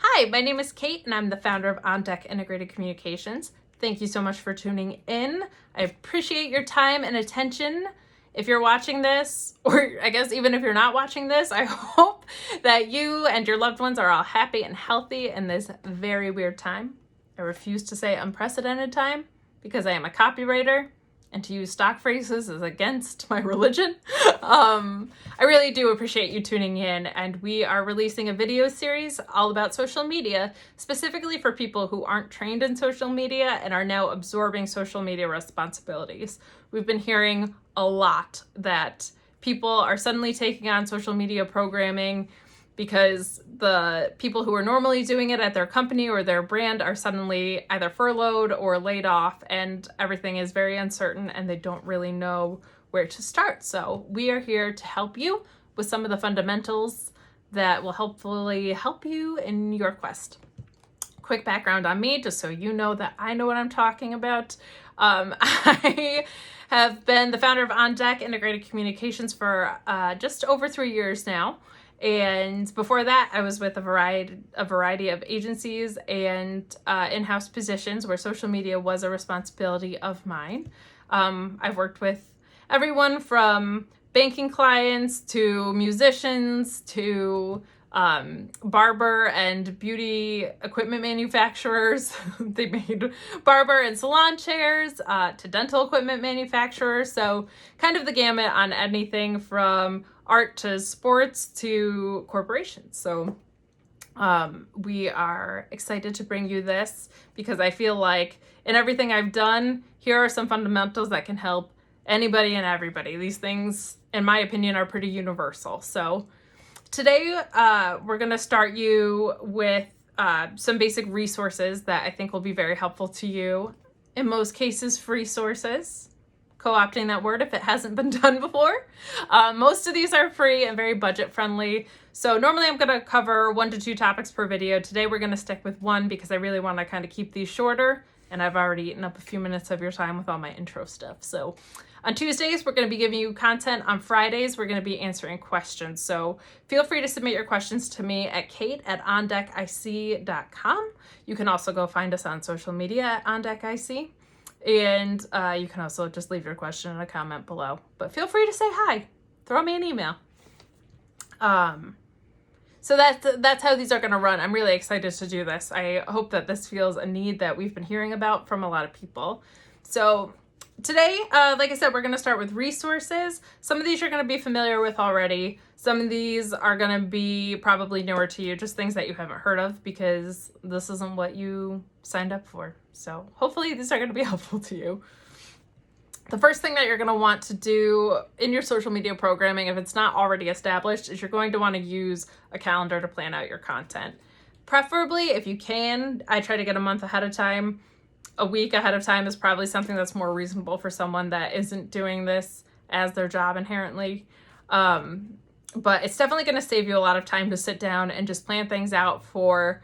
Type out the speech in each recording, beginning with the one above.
Hi, my name is Kate and I'm the founder of On Deck Integrated Communications. Thank you so much for tuning in. I appreciate your time and attention. If you're watching this, or I guess even if you're not watching this, I hope that you and your loved ones are all happy and healthy in this very weird time. I refuse to say unprecedented time because I am a copywriter, and to use stock phrases is against my religion. I really do appreciate you tuning in, and we are releasing a video series all about social media, specifically for people who aren't trained in social media and are now absorbing social media responsibilities. We've been hearing a lot that people are suddenly taking on social media programming because the people who are normally doing it at their company or their brand are suddenly either furloughed or laid off, and everything is very uncertain and they don't really know where to start. So we are here to help you with some of the fundamentals that will hopefully help you in your quest. Quick background on me, just so you know that I know what I'm talking about. I have been the founder of On Deck Integrated Communications for just over 3 years now. And before that, I was with a variety of agencies and in-house positions where social media was a responsibility of mine. I've worked with everyone from banking clients to musicians to barber and beauty equipment manufacturers. They made barber and salon chairs to dental equipment manufacturers. So kind of the gamut on anything from art to sports to corporations. So we are excited to bring you this because I feel like in everything I've done, here are some fundamentals that can help anybody and everybody. These things, in my opinion, are pretty universal. So today, we're going to start you with some basic resources that I think will be very helpful to you. In most cases, free sources. Co-opting that word if it hasn't been done before. Most of these are free and very budget friendly. So normally I'm going to cover 1 to 2 topics per video. Today we're going to stick with 1 because I really want to kind of keep these shorter, and I've already eaten up a few minutes of your time with all my intro stuff. So on Tuesdays, we're going to be giving you content. On Fridays, we're going to be answering questions. So feel free to submit your questions to me at kate@ondeckic.com. You can also go find us on social media at ondeckic. And you can also just leave your question in a comment below. But feel free to say hi. Throw me an email. So that's how these are going to run. I'm really excited to do this. I hope that this feels a need that we've been hearing about from a lot of people. So today, like I said, we're going to start with resources. Some of these you're going to be familiar with already. Some of these are going to be probably newer to you, just things that you haven't heard of because this isn't what you signed up for. So hopefully these are going to be helpful to you. The first thing that you're going to want to do in your social media programming, if it's not already established, is you're going to want to use a calendar to plan out your content. Preferably, if you can, I try to get a month ahead of time. A week ahead of time is probably something that's more reasonable for someone that isn't doing this as their job inherently. But it's definitely going to save you a lot of time to sit down and just plan things out for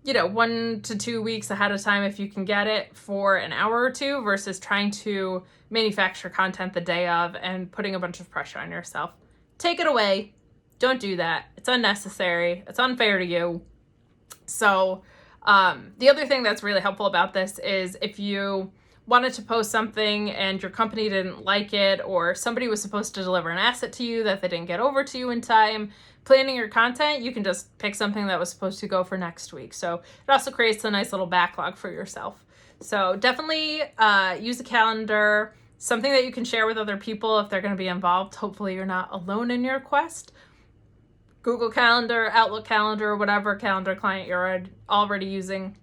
1 to 2 weeks ahead of time if you can get it for an hour or two versus trying to manufacture content the day of and putting a bunch of pressure on yourself. Take it away. Don't do that. It's unnecessary. It's unfair to you. So the other thing that's really helpful about this is if you wanted to post something and your company didn't like it, or somebody was supposed to deliver an asset to you that they didn't get over to you in time, planning your content, you can just pick something that was supposed to go for next week. So it also creates a nice little backlog for yourself. So definitely use a calendar, something that you can share with other people if they're going to be involved. Hopefully you're not alone in your quest. Google Calendar, Outlook Calendar, whatever calendar client you're already using,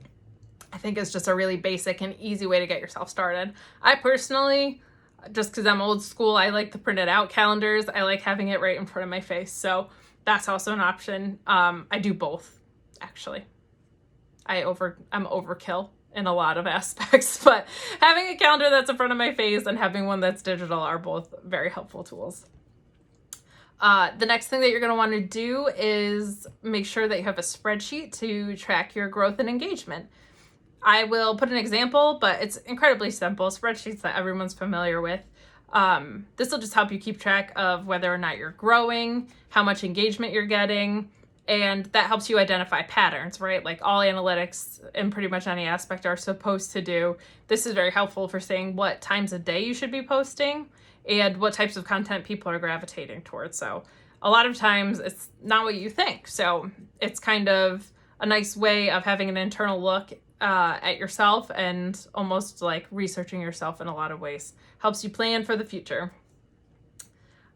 I think is just a really basic and easy way to get yourself started. I personally, just because I'm old school, I like the printed out calendars. I like having it right in front of my face. So that's also an option. I do both, actually. I'm overkill in a lot of aspects, but having a calendar that's in front of my face and having one that's digital are both very helpful tools. The next thing that you're going to want to do is make sure that you have a spreadsheet to track your growth and engagement. I will put an example, but it's incredibly simple. Spreadsheets that everyone's familiar with. This will just help you keep track of whether or not you're growing, how much engagement you're getting, And that helps you identify patterns, right? Like all analytics in pretty much any aspect are supposed to do. This is very helpful for saying what times of day you should be posting and what types of content people are gravitating towards. So a lot of times it's not what you think. So it's kind of a nice way of having an internal look at yourself and almost like researching yourself in a lot of ways. Helps you plan for the future.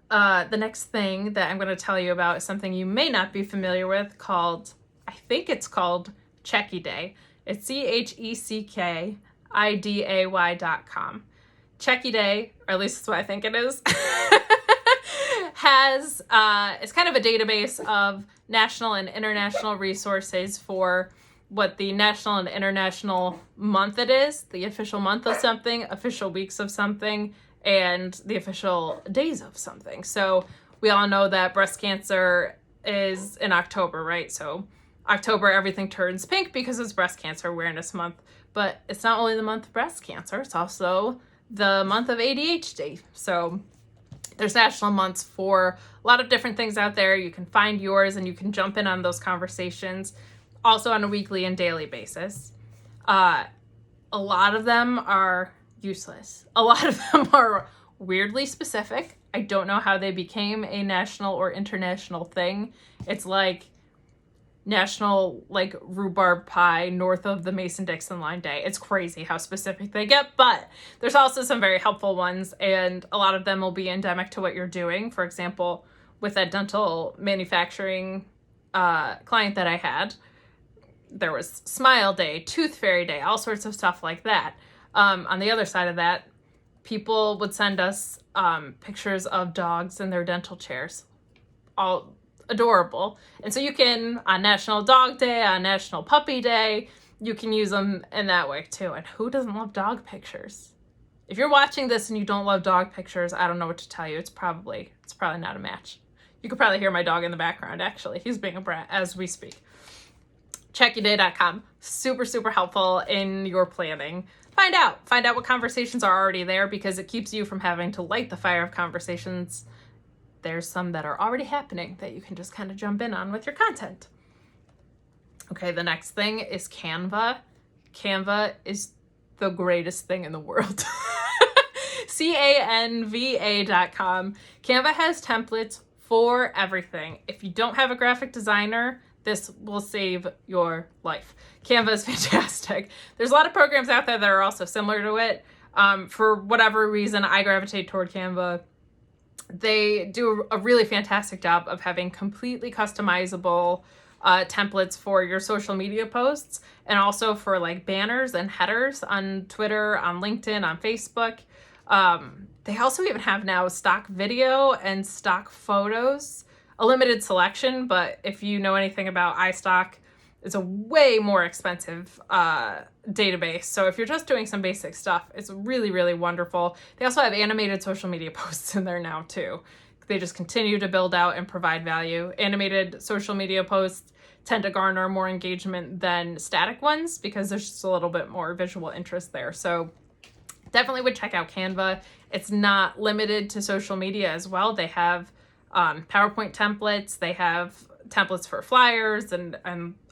The next thing that I'm going to tell you about is something you may not be familiar with called, I think it's called Checkiday. It's CHECKIDAY.com. Checkiday, or at least that's what I think it is, has, it's kind of a database of national and international resources for what the national and international month it is, the official month of something, official weeks of something, and the official days of something. So we all know that breast cancer is in October, right? So October, everything turns pink because it's Breast Cancer Awareness Month. But it's not only the month of breast cancer, it's also the month of ADHD. So there's national months for a lot of different things out there. You can find yours and you can jump in on those conversations also on a weekly and daily basis. A lot of them are useless. A lot of them are weirdly specific. I don't know how they became a national or international thing. It's like national like rhubarb pie north of the Mason-Dixon line day. It's crazy how specific they get, but there's also some very helpful ones, and a lot of them will be endemic to what you're doing. For example, with that dental manufacturing client that I had, there was Smile Day, Tooth Fairy Day, all sorts of stuff like that. On the other side of that, people would send us pictures of dogs in their dental chairs. All adorable. And so you can, on National Dog Day, on National Puppy Day, you can use them in that way too. And who doesn't love dog pictures? If you're watching this and you don't love dog pictures, I don't know what to tell you. It's probably not a match. You could probably hear my dog in the background, actually. He's being a brat as we speak. Checkiday.com. Super, super helpful in your planning. Find out what conversations are already there, because it keeps you from having to light the fire of conversations. There's some that are already happening that you can just kind of jump in on with your content. Okay, the next thing is Canva. Canva is the greatest thing in the world. Canva.com. Canva has templates for everything. If you don't have a graphic designer, this will save your life. Canva is fantastic. There's a lot of programs out there that are also similar to it. For whatever reason, I gravitate toward Canva. They do a really fantastic job of having completely customizable templates for your social media posts, and also for like banners and headers on Twitter, on LinkedIn, on Facebook. They also even have now stock video and stock photos, a limited selection, but if you know anything about iStock, it's a way more expensive database. So if you're just doing some basic stuff, it's really, really wonderful. They also have animated social media posts in there now too. They just continue to build out and provide value. Animated social media posts tend to garner more engagement than static ones because there's just a little bit more visual interest there. So definitely would check out Canva. It's not limited to social media as well. They have PowerPoint templates. They have templates for flyers and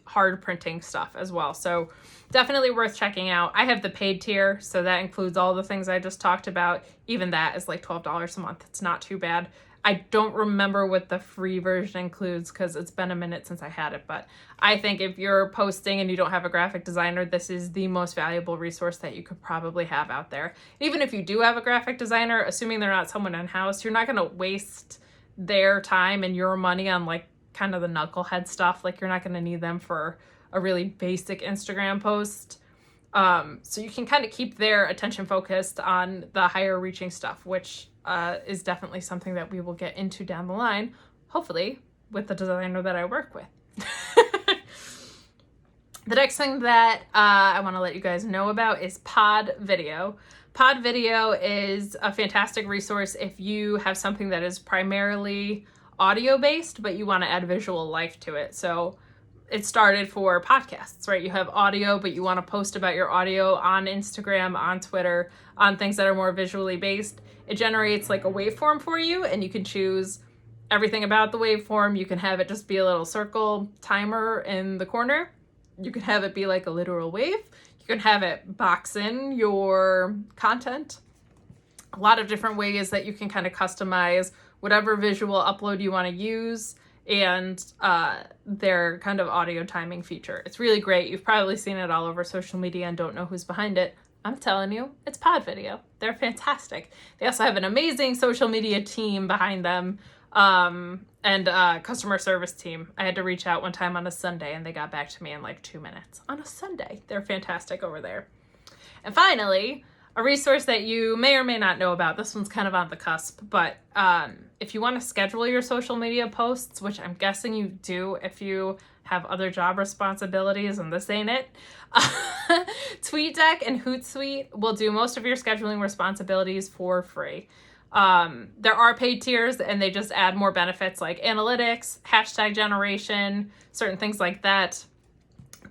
hard printing stuff as well. So definitely worth checking out. I have the paid tier, so that includes all the things I just talked about. Even that is like $12 a month. It's not too bad. I don't remember what the free version includes because it's been a minute since I had it, but I think if you're posting and you don't have a graphic designer, this is the most valuable resource that you could probably have out there. Even if you do have a graphic designer, assuming they're not someone in-house, you're not going to waste their time and your money on like kind of the knucklehead stuff. Like you're not going to need them for a really basic Instagram post. So you can kind of keep their attention focused on the higher reaching stuff, which is definitely something that we will get into down the line, hopefully with the designer that I work with. The next thing that I want to let you guys know about is Pod Video. Pod Video is a fantastic resource if you have something that is primarily audio based, but you want to add visual life to it. So it started for podcasts, right? You have audio, but you want to post about your audio on Instagram, on Twitter, on things that are more visually based. It generates like a waveform for you, and you can choose everything about the waveform. You can have it just be a little circle timer in the corner. You can have it be like a literal wave. You can have it box in your content. A lot of different ways that you can kind of customize whatever visual upload you want to use and their kind of audio timing feature. It's really great. You've probably seen it all over social media and don't know who's behind it. I'm telling you, it's Pod Video. They're fantastic. They also have an amazing social media team behind them, and customer service team. I had to reach out one time on a Sunday and they got back to me in like 2 minutes. On a Sunday. They're fantastic over there. And finally, a resource that you may or may not know about. This one's kind of on the cusp, but if you want to schedule your social media posts, which I'm guessing you do if you have other job responsibilities and this ain't it, TweetDeck and Hootsuite will do most of your scheduling responsibilities for free. There are paid tiers and they just add more benefits like analytics, hashtag generation, certain things like that.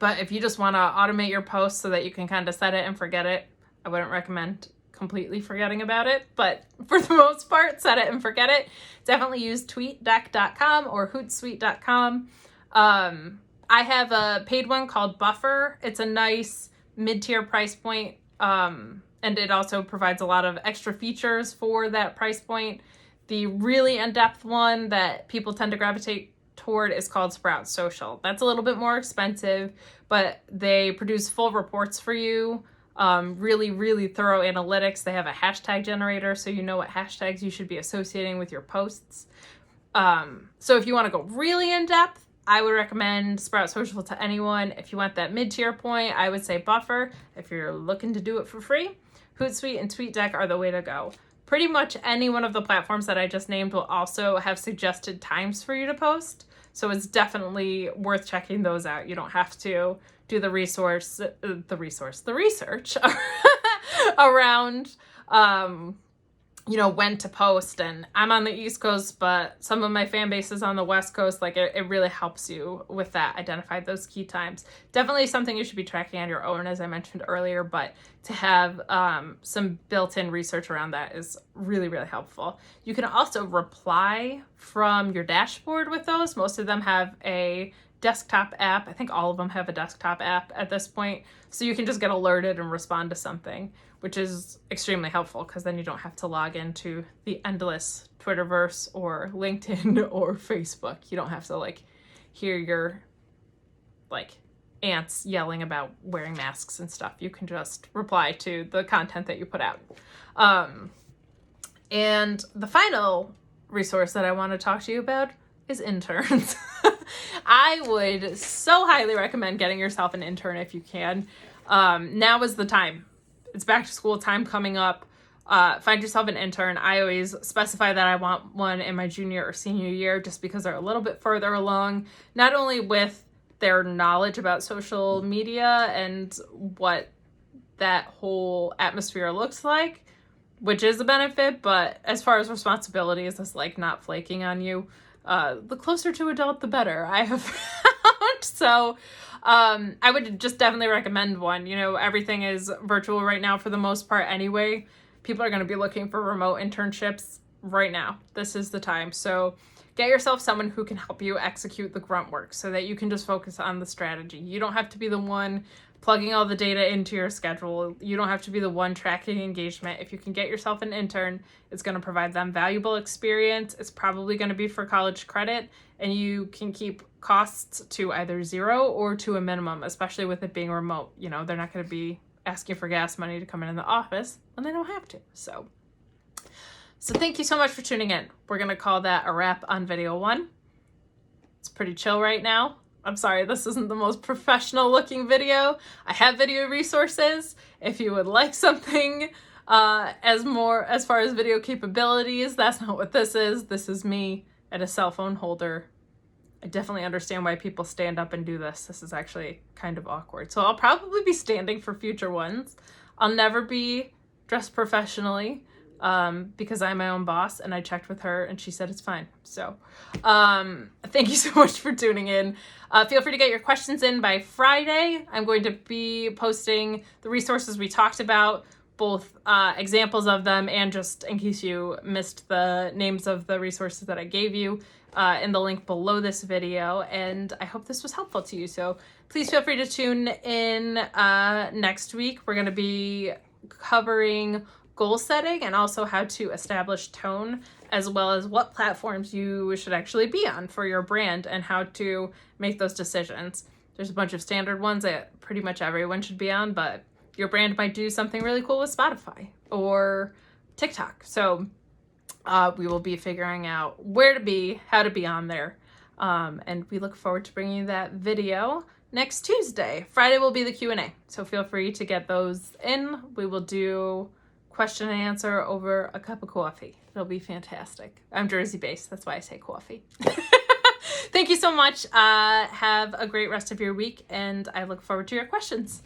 But if you just want to automate your posts so that you can kind of set it and forget it, I wouldn't recommend completely forgetting about it, but for the most part, set it and forget it. Definitely use tweetdeck.com or hootsuite.com. I have a paid one called Buffer. It's a nice mid-tier price point, and it also provides a lot of extra features for that price point. The really in-depth one that people tend to gravitate toward is called Sprout Social. That's a little bit more expensive, but they produce full reports for you. Really, really thorough analytics. They have a hashtag generator, so you know what hashtags you should be associating with your posts. So if you want to go really in depth, I would recommend Sprout Social to anyone. If you want that mid-tier point, I would say Buffer. If you're looking to do it for free, Hootsuite and TweetDeck are the way to go. Pretty much any one of the platforms that I just named will also have suggested times for you to post. So it's definitely worth checking those out. You don't have to do the research around, when to post. And I'm on the East Coast, but some of my fan base is on the West Coast. Like it really helps you with that. Identify those key times. Definitely something you should be tracking on your own, as I mentioned earlier, but to have some built-in research around that is really, really helpful. You can also reply from your dashboard with those. Most of them have a desktop app. I think all of them have a desktop app at this point. So you can just get alerted and respond to something, which is extremely helpful because then you don't have to log into the endless Twitterverse or LinkedIn or Facebook. You don't have to hear your ants yelling about wearing masks and stuff. You can just reply to the content that you put out. And the final resource that I want to talk to you about is interns. I would so highly recommend getting yourself an intern if you can. Now is the time. It's back to school time coming up. Find yourself an intern. I always specify that I want one in my junior or senior year just because they're a little bit further along, not only with their knowledge about social media and what that whole atmosphere looks like, which is a benefit, but as far as responsibilities, it's not flaking on you. The closer to adult, the better, I have found. So I would just definitely recommend one. Everything is virtual right now for the most part anyway. People are going to be looking for remote internships right now. This is the time. So get yourself someone who can help you execute the grunt work so that you can just focus on the strategy. You don't have to be the one plugging all the data into your schedule. You don't have to be the one tracking engagement. If you can get yourself an intern, it's going to provide them valuable experience. It's probably going to be for college credit, and you can keep costs to either zero or to a minimum, especially with it being remote. They're not going to be asking for gas money to come in the office when they don't have to. So thank you so much for tuning in. We're going to call that a wrap on video 1. It's pretty chill right now. I'm sorry, this isn't the most professional looking video. I have video resources. If you would like something as far as video capabilities, that's not what this is. This is me at a cell phone holder. I definitely understand why people stand up and do this. This is actually kind of awkward. So I'll probably be standing for future ones. I'll never be dressed professionally because I'm my own boss, and I checked with her and she said it's fine. So thank you so much for tuning in. Feel free to get your questions in by Friday. I'm going to be posting the resources we talked about, both examples of them and just in case you missed the names of the resources that I gave you in the link below this video. And I hope this was helpful to you. So please feel free to tune in next week. We're going to be covering goal setting and also how to establish tone, as well as what platforms you should actually be on for your brand and how to make those decisions. There's a bunch of standard ones that pretty much everyone should be on, but your brand might do something really cool with Spotify or TikTok. So we will be figuring out where to be, how to be on there. And we look forward to bringing you that video next Tuesday. Friday will be the Q&A. So feel free to get those in. We will do question and answer over a cup of coffee. It'll be fantastic. I'm Jersey based. That's why I say coffee. Thank you so much. Have a great rest of your week, and I look forward to your questions.